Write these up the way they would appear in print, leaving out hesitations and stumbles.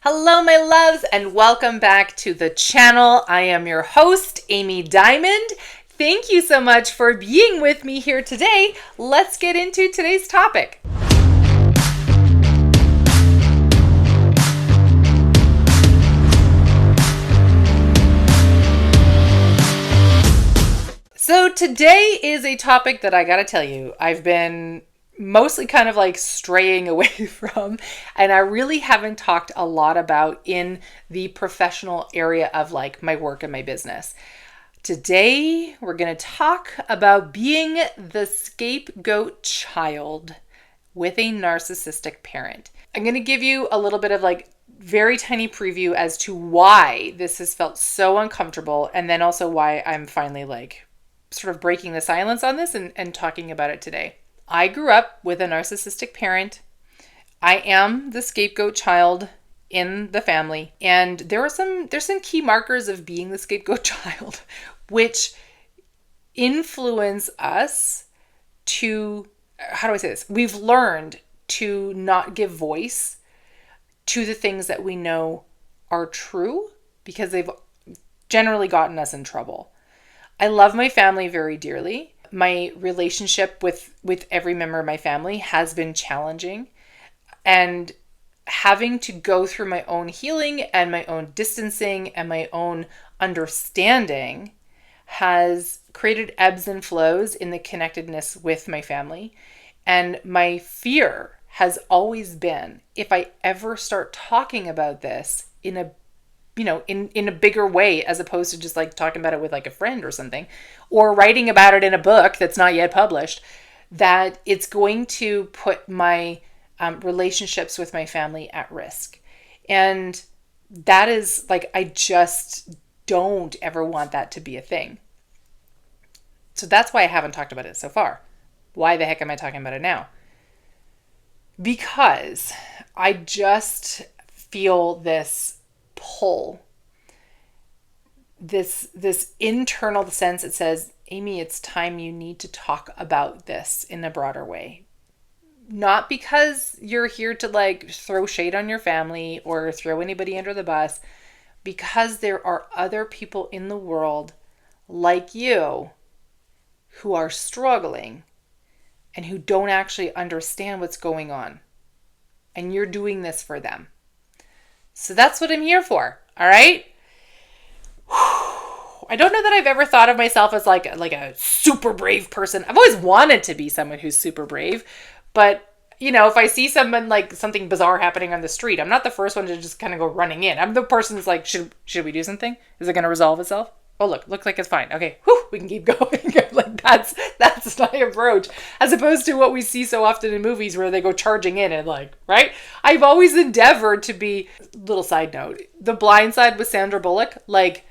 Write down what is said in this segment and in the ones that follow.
Hello, my loves, and welcome back to the channel. I am your host, Amy Diamond. Thank you so much for being with me here today. Let's get into today's topic. So today is a topic that I gotta tell you, I've been mostly kind of like straying away from, and I really haven't talked a lot about in the professional area of like my work and my business. Today, we're going to talk about being the scapegoat child with a narcissistic parent. I'm going to give you a little bit of like very tiny preview as to why this has felt so uncomfortable, and then also why I'm finally like sort of breaking the silence on this and talking about it today. I grew up with a narcissistic parent. I am the scapegoat child in the family, and there's some key markers of being the scapegoat child which influence us to, how do I say this? We've learned to not give voice to the things that we know are true because they've generally gotten us in trouble. I love my family very dearly. My relationship with every member of my family has been challenging, and having to go through my own healing and my own distancing and my own understanding has created ebbs and flows in the connectedness with my family. And my fear has always been, if I ever start talking about this in a in a bigger way, as opposed to just like talking about it with like a friend or something, or writing about it in a book that's not yet published, that it's going to put my relationships with my family at risk. And that is like, I just don't ever want that to be a thing. So that's why I haven't talked about it so far. Why the heck am I talking about it now? Because I just feel this pull, this internal sense that says, Amy, it's time you need to talk about this in a broader way. Not because you're here to like throw shade on your family or throw anybody under the bus, because there are other people in the world like you who are struggling and who don't actually understand what's going on. And you're doing this for them. So that's what I'm here for. All right. I don't know that I've ever thought of myself as like a super brave person. I've always wanted to be someone who's super brave, but if I see someone like something bizarre happening on the street, I'm not the first one to just kind of go running in. I'm the person that's like, should we do something? Is it going to resolve itself? Oh, looks like it's fine. Okay, we can keep going. Like that's my approach, as opposed to what we see so often in movies where they go charging in and like, right? I've always endeavored to be, little side note, The Blind Side with Sandra Bullock, like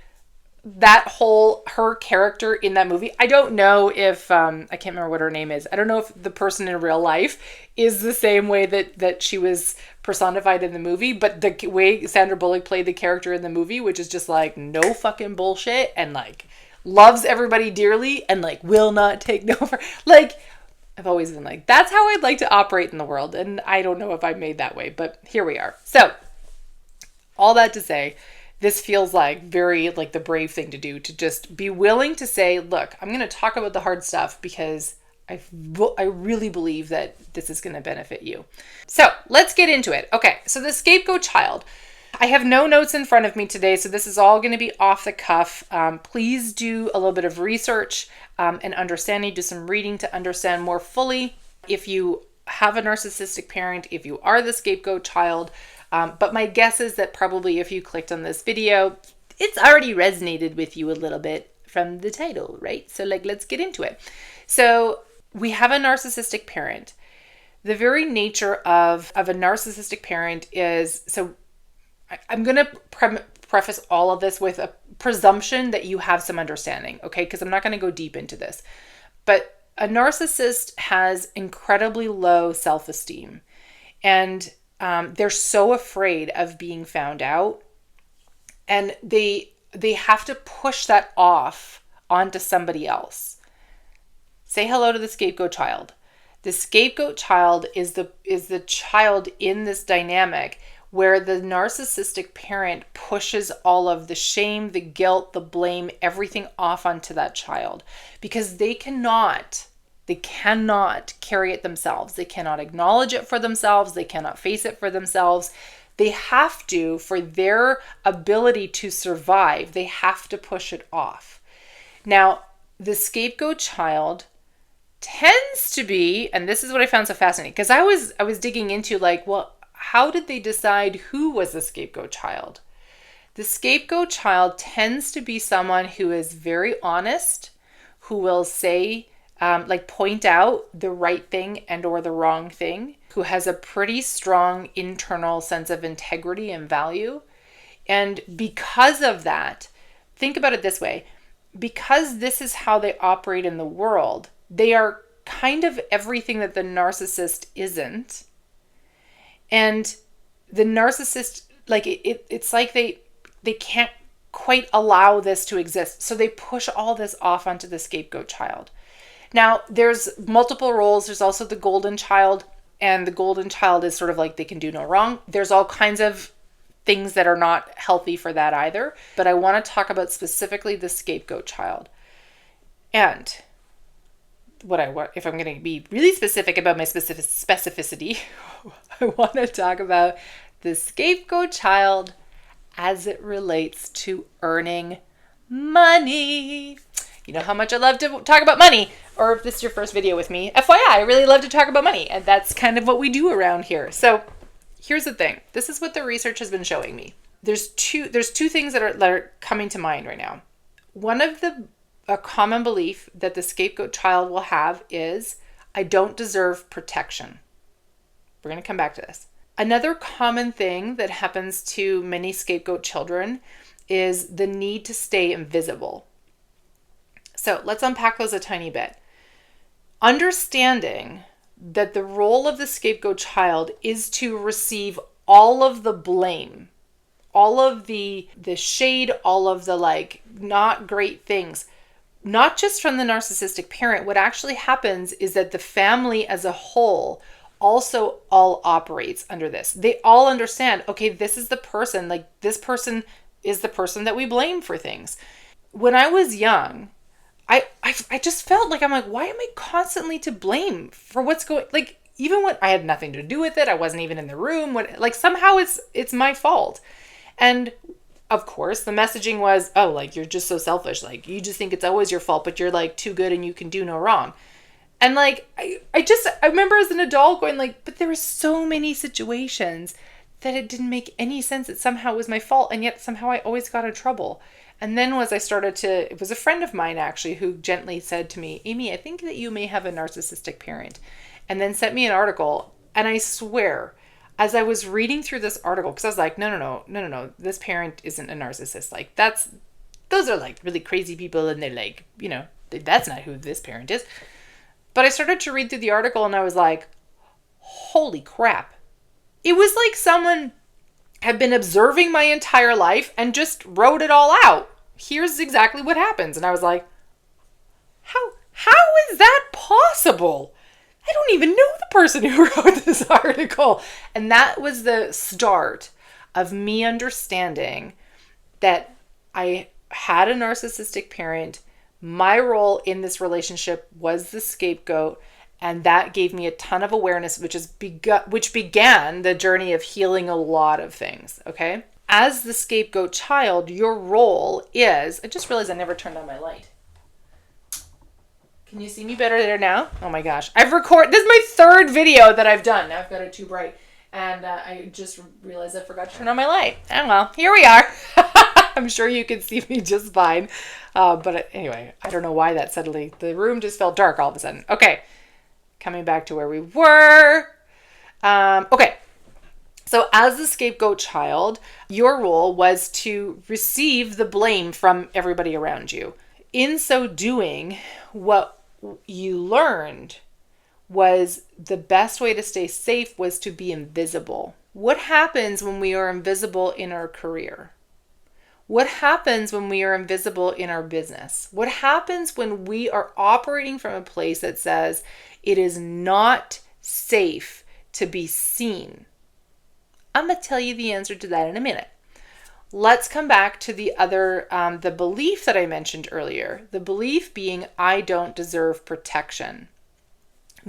that whole, her character in that movie. I don't know if, I can't remember what her name is. I don't know if the person in real life is the same way that she was personified in the movie, but the way Sandra Bullock played the character in the movie, which is just like no fucking bullshit and like loves everybody dearly and like will not take no for, like, I've always been like, that's how I'd like to operate in the world. And I don't know if I'm made that way, but here we are. So all that to say, this feels like very like the brave thing to do, to just be willing to say, look, I'm going to talk about the hard stuff because I really believe that this is going to benefit you. So let's get into it. Okay, so the scapegoat child. I have no notes in front of me today, so this is all going to be off the cuff. Please do a little bit of research and understanding, do some reading to understand more fully if you have a narcissistic parent, if you are the scapegoat child. But my guess is that probably if you clicked on this video, it's already resonated with you a little bit from the title, right? So like, let's get into it. So we have a narcissistic parent. The very nature of a narcissistic parent is, so I'm going to preface all of this with a presumption that you have some understanding, okay? Because I'm not going to go deep into this. But a narcissist has incredibly low self-esteem, and they're so afraid of being found out, and they have to push that off onto somebody else. Say hello to the scapegoat child. The scapegoat child is the child in this dynamic where the narcissistic parent pushes all of the shame, the guilt, the blame, everything off onto that child because they cannot carry it themselves. They cannot acknowledge it for themselves. They cannot face it for themselves. They have to, for their ability to survive, they have to push it off. Now, the scapegoat child tends to be, and this is what I found so fascinating, because I was digging into like, well, how did they decide who was the scapegoat child? The scapegoat child tends to be someone who is very honest, who will say, point out the right thing and or the wrong thing, who has a pretty strong internal sense of integrity and value. And because of that, think about it this way, because this is how they operate in the world, they are kind of everything that the narcissist isn't. And the narcissist, it's like they can't quite allow this to exist. So they push all this off onto the scapegoat child. Now, there's multiple roles. There's also the golden child, and the golden child is sort of like they can do no wrong. There's all kinds of things that are not healthy for that either. But I want to talk about specifically the scapegoat child. And if I'm going to be really specific about my specificity, I want to talk about the scapegoat child as it relates to earning money. You know how much I love to talk about money, or if this is your first video with me, FYI, I really love to talk about money, and that's kind of what we do around here. So here's the thing. This is what the research has been showing me. There's two things that are coming to mind right now. One of a common belief that the scapegoat child will have is, I don't deserve protection. We're going to come back to this. Another common thing that happens to many scapegoat children is the need to stay invisible. So let's unpack those a tiny bit. Understanding that the role of the scapegoat child is to receive all of the blame, all of the shade, all of the not great things, not just from the narcissistic parent. What actually happens is that the family as a whole also all operates under this. They all understand, okay, this is the person, this person is the person that we blame for things. When I was young, I just felt like, why am I constantly to blame for what's going, even when I had nothing to do with it, I wasn't even in the room, somehow it's my fault. And of course, the messaging was, oh, you're just so selfish. You just think it's always your fault, but you're too good and you can do no wrong. And I remember as an adult going but there were so many situations that it didn't make any sense. It somehow was my fault. And yet somehow I always got in trouble. And then it was a friend of mine actually who gently said to me, Amy, I think that you may have a narcissistic parent, and then sent me an article. And I swear, as I was reading through this article, because I was like, no, this parent isn't a narcissist. Those are really crazy people, and they're that's not who this parent is. But I started to read through the article and I was like, holy crap. It was like someone had been observing my entire life and just wrote it all out. Here's exactly what happens. And I was like, how is that possible? I don't even know the person who wrote this article. And that was the start of me understanding that I had a narcissistic parent. My role in this relationship was the scapegoat. And that gave me a ton of awareness, which began the journey of healing a lot of things, okay? As the scapegoat child, your role is... I just realized I never turned on my light. Can you see me better there now? Oh my gosh. This is my third video that I've done. Now I've got it too bright. And I just realized I forgot to turn on my light. Oh well, here we are. I'm sure you can see me just fine. But anyway, I don't know why that suddenly... The room just felt dark all of a sudden. Okay. Coming back to where we were. Okay. So as the scapegoat child, your role was to receive the blame from everybody around you. In so doing, what you learned was the best way to stay safe was to be invisible. What happens when we are invisible in our career? What happens when we are invisible in our business? What happens when we are operating from a place that says it is not safe to be seen? I'm going to tell you the answer to that in a minute. Let's come back to the belief that I mentioned earlier. The belief being, I don't deserve protection.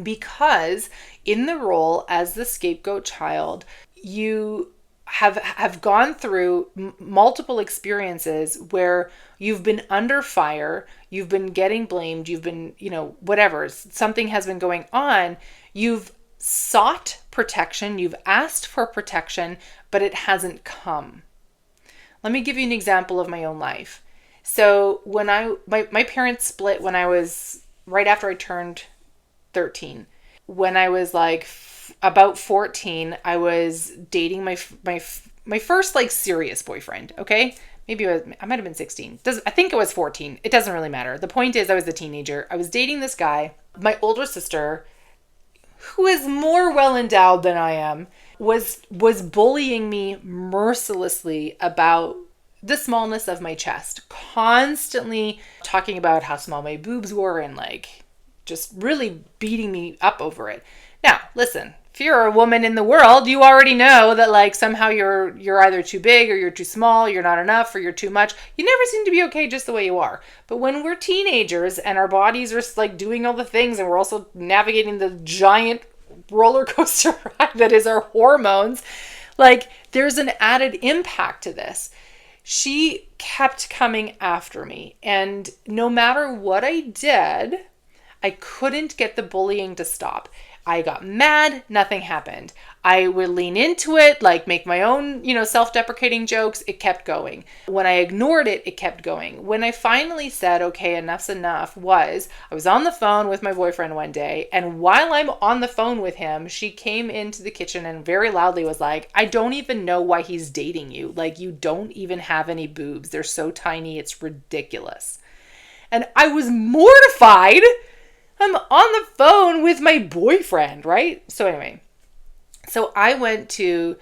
Because in the role as the scapegoat child, you have gone through multiple experiences where you've been under fire, you've been getting blamed, you've been, whatever, something has been going on. You've sought protection, you've asked for protection, but it hasn't come. Let me give you an example of my own life. So when my parents split when I was right after I turned 13. When I was like about 14, I was dating my first like serious boyfriend. Okay, maybe I might have been 16. I think it was 14. It doesn't really matter. The point is, I was a teenager. I was dating this guy. My older sister, who is more well endowed than I am, was bullying me mercilessly about the smallness of my chest, constantly talking about how small my boobs were and like just really beating me up over it. Now, listen, if you're a woman in the world, you already know that like somehow you're either too big or you're too small, you're not enough or you're too much. You never seem to be okay just the way you are. But when we're teenagers and our bodies are like doing all the things and we're also navigating the giant roller coaster ride that is our hormones, like there's an added impact to this. She kept coming after me, and no matter what I did, I couldn't get the bullying to stop. I got mad, nothing happened. I would lean into it, like make my own, self-deprecating jokes. It kept going. When I ignored it, it kept going. When I finally said, okay, enough's enough, I was on the phone with my boyfriend one day, and while I'm on the phone with him, she came into the kitchen and very loudly was like, I don't even know why he's dating you. Like, you don't even have any boobs. They're so tiny, it's ridiculous. And I was mortified. I'm on the phone with my boyfriend, right? So anyway, so I went to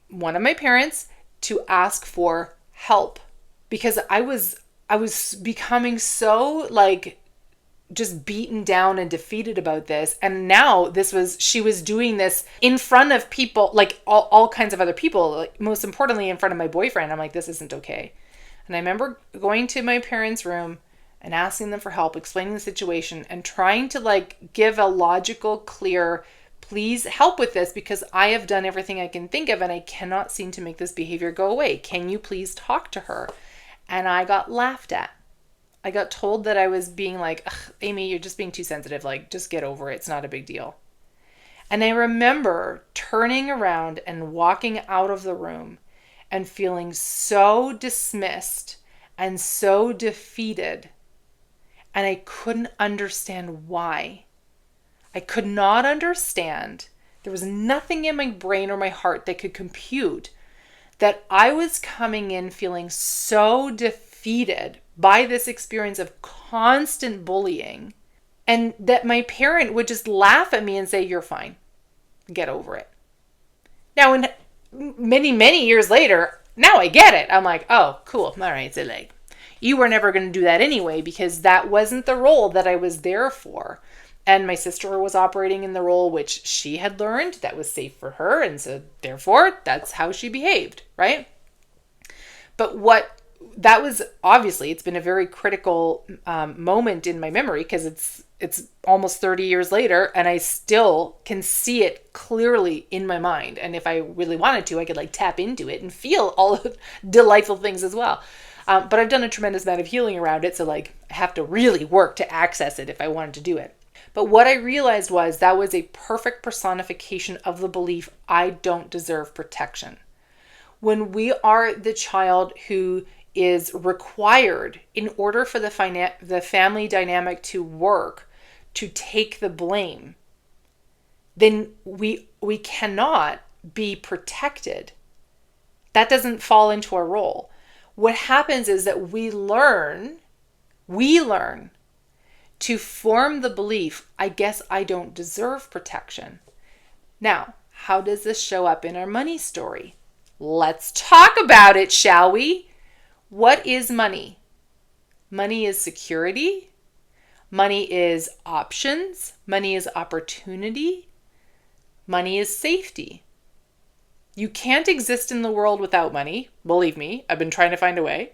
one of my parents to ask for help because I was becoming so like just beaten down and defeated about this. And now she was doing this in front of people, like all kinds of other people, like most importantly in front of my boyfriend. I'm like, this isn't okay. And I remember going to my parents' room and asking them for help, explaining the situation and trying to like give a logical, clear, please help with this because I have done everything I can think of and I cannot seem to make this behavior go away. Can you please talk to her? And I got laughed at. I got told that I was being like, Amy, you're just being too sensitive. Like, just get over it. It's not a big deal. And I remember turning around and walking out of the room and feeling so dismissed and so defeated. And I couldn't understand why. I could not understand. There was nothing in my brain or my heart that could compute that I was coming in feeling so defeated by this experience of constant bullying, and that my parent would just laugh at me and say, you're fine. Get over it. Now, many, many years later, now I get it. I'm like, oh, cool. All right. So like, you were never going to do that anyway because that wasn't the role that I was there for. And my sister was operating in the role which she had learned that was safe for her. And so therefore, that's how she behaved, right? But that was obviously, it's been a very critical moment in my memory because it's almost 30 years later and I still can see it clearly in my mind. And if I really wanted to, I could like tap into it and feel all the delightful things as well. But I've done a tremendous amount of healing around it. So like I have to really work to access it if I wanted to do it. But what I realized was that was a perfect personification of the belief I don't deserve protection. When we are the child who is required in order for the family dynamic to work, to take the blame, then we cannot be protected. That doesn't fall into our role. What happens is that we learn to form the belief, I guess I don't deserve protection. Now, how does this show up in our money story? Let's talk about it, shall we? What is money? Money is security. Money is options. Money is opportunity. Money is safety. You can't exist in the world without money. Believe me, I've been trying to find a way.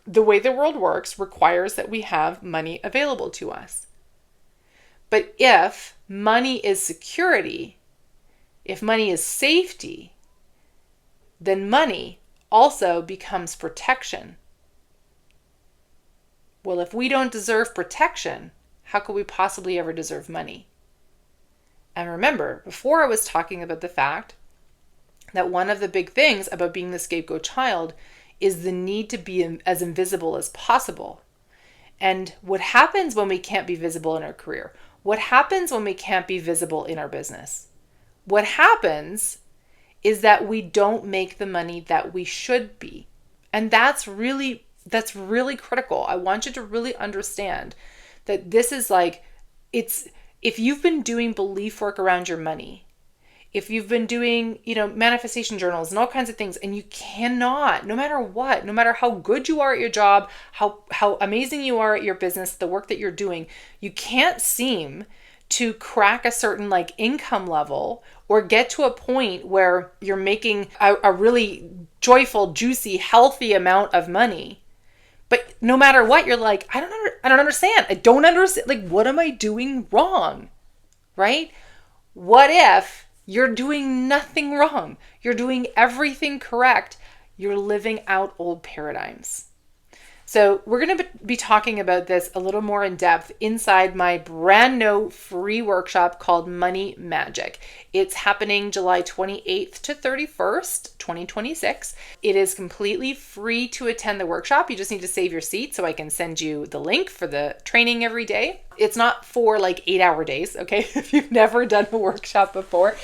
The way the world works requires that we have money available to us. But if money is security, if money is safety, then money also becomes protection. Well, if we don't deserve protection, how could we possibly ever deserve money? And remember, before I was talking about the fact that one of the big things about being the scapegoat child is the need to be as invisible as possible. And what happens when we can't be visible in our career? What happens when we can't be visible in our business? What happens is that we don't make the money that we should be. And that's really critical. I want you to really understand that this is like, if you've been doing belief work around your money, if you've been doing, manifestation journals and all kinds of things, and you cannot, no matter what, no matter how good you are at your job, how amazing you are at your business, the work that you're doing, you can't seem to crack a certain income level or get to a point where you're making a really joyful, juicy, healthy amount of money. But no matter what, you're like, I don't understand. I don't understand. What am I doing wrong? Right? What if you're doing nothing wrong? You're doing everything correct. You're living out old paradigms. So we're going to be talking about this a little more in depth inside my brand new free workshop called Money Magic. It's happening July 28th to 31st, 2026. It is completely free to attend the workshop. You just need to save your seat so I can send you the link for the training every day. It's not for 8-hour days, okay? If you've never done a workshop before,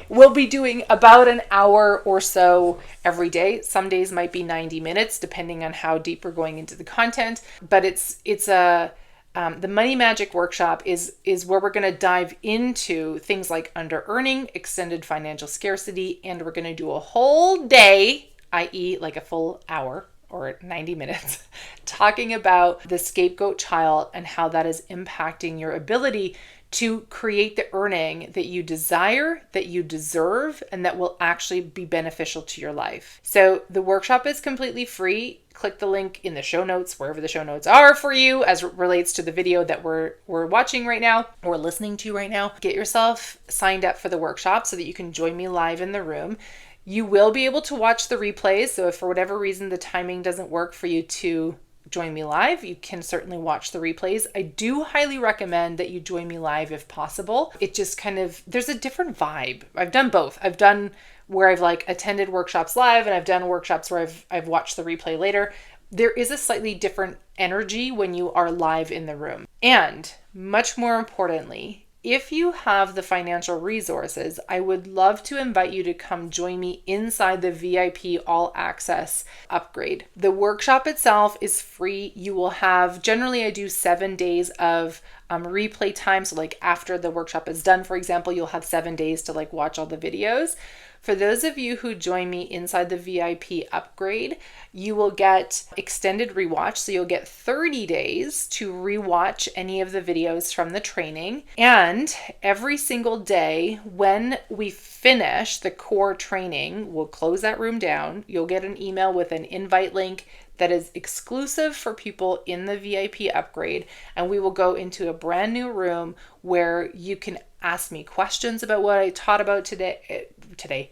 we'll be doing about an hour or so every day. Some days might be 90 minutes, depending on how deep we're going into the content. But the Money Magic workshop is where we're going to dive into things like under-earning, extended financial scarcity, and we're going to do a whole day, i.e. a full hour or 90 minutes, talking about the scapegoat child and how that is impacting your ability to create the earning that you desire, that you deserve, and that will actually be beneficial to your life. So the workshop is completely free. Click the link in the show notes, wherever the show notes are for you as it relates to the video that we're watching right now or listening to right now. Get yourself signed up for the workshop so that you can join me live in the room. You will be able to watch the replays. So if for whatever reason the timing doesn't work for you to join me live, you can certainly watch the replays. I do highly recommend that you join me live if possible. It just there's a different vibe. I've done both. I've done where I've attended workshops live, and I've done workshops where I've watched the replay later. There is a slightly different energy when you are live in the room. And much more importantly, if you have the financial resources, I would love to invite you to come join me inside the VIP All Access upgrade. The workshop itself is free. You will have, generally I do 7 days of replay time. So after the workshop is done, for example, you'll have 7 days to watch all the videos. For those of you who join me inside the VIP upgrade, you will get extended rewatch. So you'll get 30 days to rewatch any of the videos from the training. And every single day when we finish the core training, we'll close that room down. You'll get an email with an invite link that is exclusive for people in the VIP upgrade. And we will go into a brand new room where you can ask me questions about what I taught about today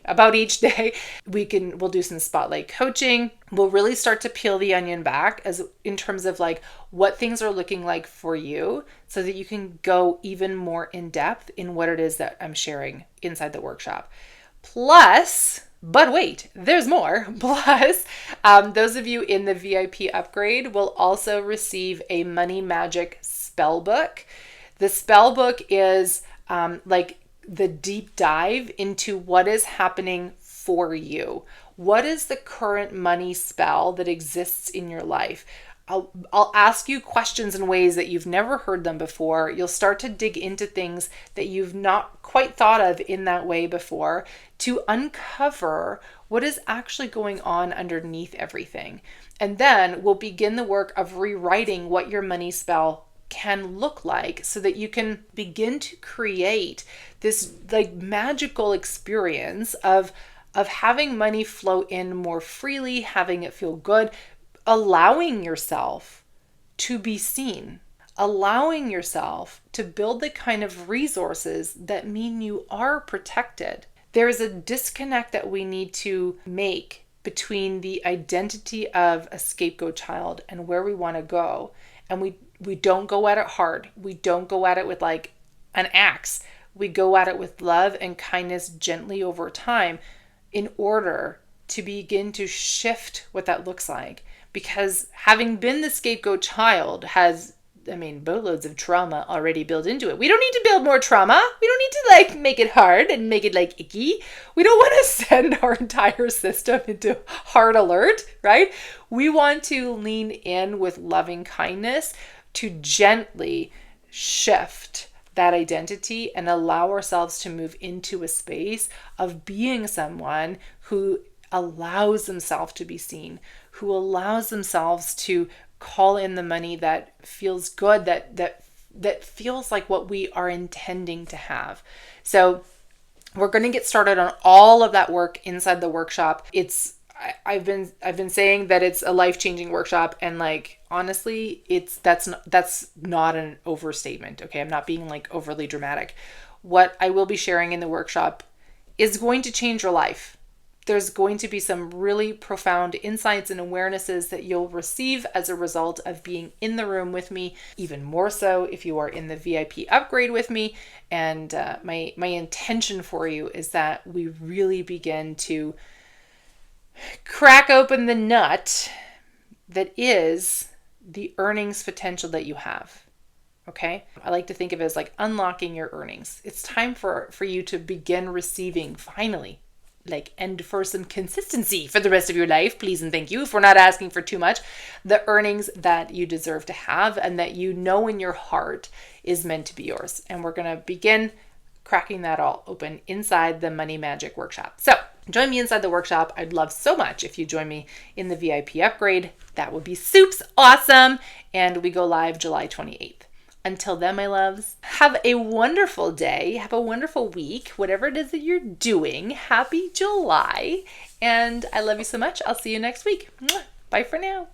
about each day. We'll do some spotlight coaching. We'll really start to peel the onion back as in terms of what things are looking like for you so that you can go even more in depth in what it is that I'm sharing inside the workshop. Plus, but wait, there's more. Plus, those of you in the VIP upgrade will also receive a Money Magic spell book. The spell book is the deep dive into what is happening for you. What is the current money spell that exists in your life? I'll ask you questions in ways that you've never heard them before. You'll start to dig into things that you've not quite thought of in that way before to uncover what is actually going on underneath everything. And then we'll begin the work of rewriting what your money spell can look like so that you can begin to create this magical experience of of having money flow in more freely, having it feel good, allowing yourself to be seen, allowing yourself to build the kind of resources that mean you are protected. There is a disconnect that we need to make between the identity of a scapegoat child and where we want to go. And we don't go at it hard. We don't go at it with like an axe. We go at it with love and kindness gently over time in order to begin to shift what that looks like. Because having been the scapegoat child has, boatloads of trauma already built into it. We don't need to build more trauma. We don't need to like make it hard and make it like icky. We don't want to send our entire system into hard alert, right? We want to lean in with loving kindness to gently shift that identity and allow ourselves to move into a space of being someone who allows themselves to be seen, who allows themselves to call in the money that feels good, that feels like what we are intending to have. So we're going to get started on all of that work inside the workshop. I've been saying that it's a life-changing workshop, and like honestly, that's not an overstatement. Okay, I'm not being like overly dramatic. What I will be sharing in the workshop is going to change your life. There's going to be some really profound insights and awarenesses that you'll receive as a result of being in the room with me, even more so if you are in the VIP upgrade with me. And my intention for you is that we really begin to crack open the nut that is the earnings potential that you have. Okay? I like to think of it as like unlocking your earnings. It's time for you to begin receiving, finally, and for some consistency for the rest of your life, please and thank you, if we're not asking for too much, the earnings that you deserve to have and that you know in your heart is meant to be yours. And we're going to begin cracking that all open inside the Money Magic Workshop. So join me inside the workshop. I'd love so much if you join me in the VIP upgrade. That would be soups awesome. And we go live July 28th. Until then, my loves, have a wonderful day. Have a wonderful week. Whatever it is that you're doing, happy July. And I love you so much. I'll see you next week. Bye for now.